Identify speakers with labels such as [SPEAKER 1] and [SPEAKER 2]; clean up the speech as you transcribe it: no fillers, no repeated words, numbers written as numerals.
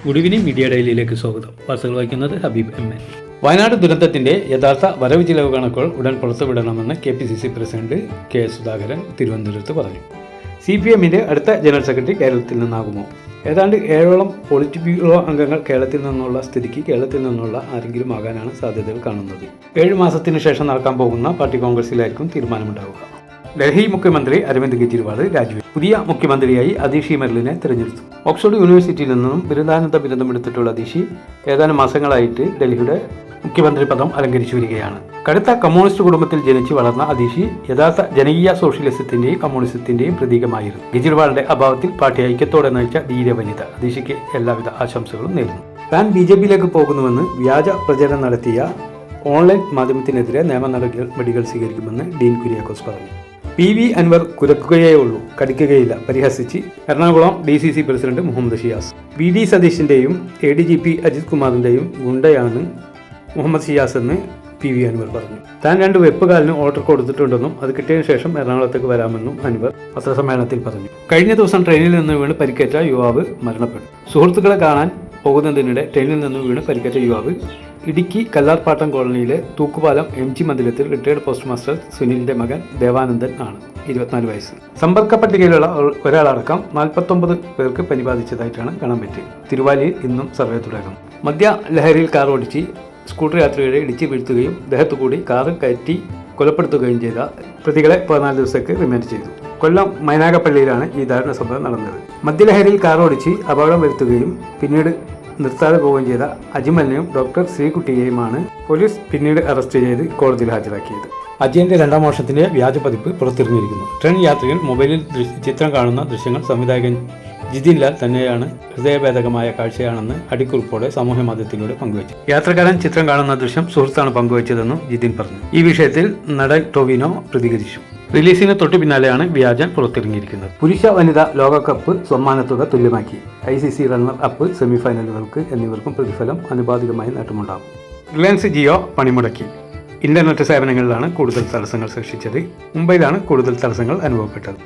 [SPEAKER 1] Good evening media ഡെയിലിയിലേക്ക് സ്വാഗതം. വാർത്തകൾ വായിക്കുന്നത് ഹബീബ് എം എ. വയനാട് ദുരന്തത്തിന്റെ യഥാർത്ഥ വരവ് ചിലവ് കണക്കുകൾ ഉടൻ പുറത്തുവിടണമെന്ന് KPCC പ്രസിഡന്റ് KS സുധാകരൻ തിരുവനന്തപുരത്ത് പറഞ്ഞു. CPMന്റെ അടുത്ത ജനറൽ സെക്രട്ടറി കേരളത്തിൽ നിന്നാകുമോ? ഏതാണ്ട് 7ഓളം പോളിറ്റ് ബ്യൂറോ അംഗങ്ങൾ കേരളത്തിൽ നിന്നുള്ള സ്ഥിതിക്ക് കേരളത്തിൽ നിന്നുള്ള ആരെങ്കിലും ആകാനാണ് സാധ്യതകൾ കാണുന്നത്. 7 മാസത്തിന് ശേഷം നടക്കാൻ പോകുന്ന പാർട്ടി കോൺഗ്രസിലായിരിക്കും തീരുമാനമുണ്ടാവുക. ഡൽഹി മുഖ്യമന്ത്രി അരവിന്ദ് കെജ്രിവാൾ രാജിവെച്ചു. പുതിയ മുഖ്യമന്ത്രിയായി അദീഷി മെർലിനെ തിരഞ്ഞെടുത്തു. ഓക്സ്ഫോർഡ് യൂണിവേഴ്സിറ്റിയിൽ നിന്നും ബിരുദാനന്ദ ബിരുദമെടുത്തിട്ടുള്ള അദീഷി ഏതാനും മാസങ്ങളായിട്ട് ഡൽഹിയുടെ മുഖ്യമന്ത്രി പദം അലങ്കരിച്ചു വരികയാണ്. കടുത്ത കമ്മ്യൂണിസ്റ്റ് കുടുംബത്തിൽ ജനിച്ചു വളർന്ന അദീഷി യഥാർത്ഥ ജനകീയ സോഷ്യലിസത്തിന്റെയും കമ്മ്യൂണിസത്തിന്റെയും പ്രതീകമായിരുന്നു. കെജ്രിവാളിന്റെ അഭാവത്തിൽ പാർട്ടി ഐക്യത്തോടെ നയിച്ച ധീര വനിത അദീഷിക്ക് എല്ലാവിധ ആശംസകളും നേരുന്നു. താൻ BJPയിലേക്ക് പോകുന്നുവെന്ന് വ്യാജ പ്രചരണം നടത്തിയ ഓൺലൈൻ മാധ്യമത്തിനെതിരെ നിയമ നടപടികൾ സ്വീകരിക്കുമെന്ന് ഡീൻ കുര്യാക്കോസ് പറഞ്ഞു. PV അൻവർ കുരക്കുകയേ ഉള്ളൂ, കടിക്കുകയില്ല, പരിഹസിച്ച് Ernakulam DCC president Muhammad Shiyas. VD സതീഷിന്റെയും ADGP അജിത് കുമാറിന്റെയും ഗുണ്ടയാണ് മുഹമ്മദ് ഷിയാസ് എന്ന് PV അൻവർ പറഞ്ഞു. താൻ 2 വെപ്പുകാലിന് ഓർഡർ കൊടുത്തിട്ടുണ്ടെന്നും അത് കിട്ടിയതിനു ശേഷം എറണാകുളത്തേക്ക് വരാമെന്നും അൻവർ പത്രസമ്മേളനത്തിൽ പറഞ്ഞു. കഴിഞ്ഞ ദിവസം ട്രെയിനിൽ നിന്ന് വീണ് പരിക്കേറ്റ യുവാവ് മരണപ്പെട്ടു. സുഹൃത്തുക്കളെ കാണാൻ പോകുന്നതിനിടെ ട്രെയിനിൽ നിന്ന് വീണ് പരിക്കേറ്റ യുവാവ് ഇടുക്കി കല്ലാർപാട്ടം കോളനിയിലെ തൂക്കുപാലം MG മന്ദിരത്തിൽ റിട്ടയർഡ് പോസ്റ്റ് മാസ്റ്റർ സുനിലിന്റെ മകൻ ദേവാനന്ദൻ ആണ്. 24 വയസ്സ്. സമ്പർക്ക പട്ടികയിലുള്ള ഒരാളടക്കം 49 പേർക്ക് പനി ബാധിച്ചതായിട്ടാണ് കാണാൻ പറ്റിയത്. തിരുവാലിയിൽ ഇന്നും സർവേ തുടരുന്നു. മദ്യ ലഹരിയിൽ കാർ ഓടിച്ച് സ്കൂട്ടർ യാത്രികരെ ഇടിച്ച് വീഴ്ത്തുകയും ദേഹത്തുകൂടി കാറ് കയറ്റി കൊലപ്പെടുത്തുകയും ചെയ്ത പ്രതികളെ 14 ദിവസത്തേക്ക് റിമാൻഡ് ചെയ്തു. കൊല്ലം മൈനാഗപ്പള്ളിയിലാണ് ഈ ദാരുണ സംഭവം നടന്നത്. മദ്യലഹരിയിൽ കാർ ഓടിച്ച് അപകടം വരുത്തുകയും പിന്നീട് നിർത്താതെ പോവുകയും ചെയ്ത അജ്മലിനെയും ഡോക്ടർ ശ്രീകുട്ടിയെയുമാണ് പോലീസ് പിന്നീട് അറസ്റ്റ് ചെയ്ത് കോടതിയിൽ ഹാജരാക്കിയത്. അജയന്റെ 2ാം വർഷത്തിന്റെ വ്യാജ പതിപ്പ് പുറത്തിറങ്ങിയിരിക്കുന്നു. ട്രെയിൻ യാത്രികൻ മൊബൈലിൽ ചിത്രം കാണുന്ന ദൃശ്യങ്ങൾ സംവിധായകൻ ജിതിൻ ലാൽ തന്നെയാണ് ഹൃദയഭേദകമായ കാഴ്ചയാണെന്ന് അടിക്കുറിപ്പോടെ സാമൂഹ്യ മാധ്യമത്തിലൂടെ പങ്കുവച്ചു. യാത്രക്കാരൻ ചിത്രം കാണുന്ന ദൃശ്യം സുഹൃത്താണ് പങ്കുവച്ചതെന്നും ജിതിൻ പറഞ്ഞു. ഈ വിഷയത്തിൽ നടൻ ടൊവിനോ പ്രതികരിച്ചു. റിലീസിന് തൊട്ടു പിന്നാലെയാണ് വ്യാജൻ പുറത്തിറങ്ങിയിരിക്കുന്നത്. പുരുഷ വനിതാ ലോകകപ്പ് സമ്മാനത്തുക തുല്യമാക്കി. ICC റണ്ണർ അപ്പ് സെമിഫൈനലുകൾക്ക് എന്നിവർക്കും പ്രതിഫലം ആനുപാതികമായി നേട്ടമുണ്ടാകും. റിലയൻസ് ജിയോ പണിമുടക്കി. ഇന്റർനെറ്റ് സേവനങ്ങളിലാണ് കൂടുതൽ തടസ്സങ്ങൾ സൃഷ്ടിച്ചത്. മുംബൈയിലാണ് കൂടുതൽ തടസ്സങ്ങൾ അനുഭവപ്പെട്ടത്.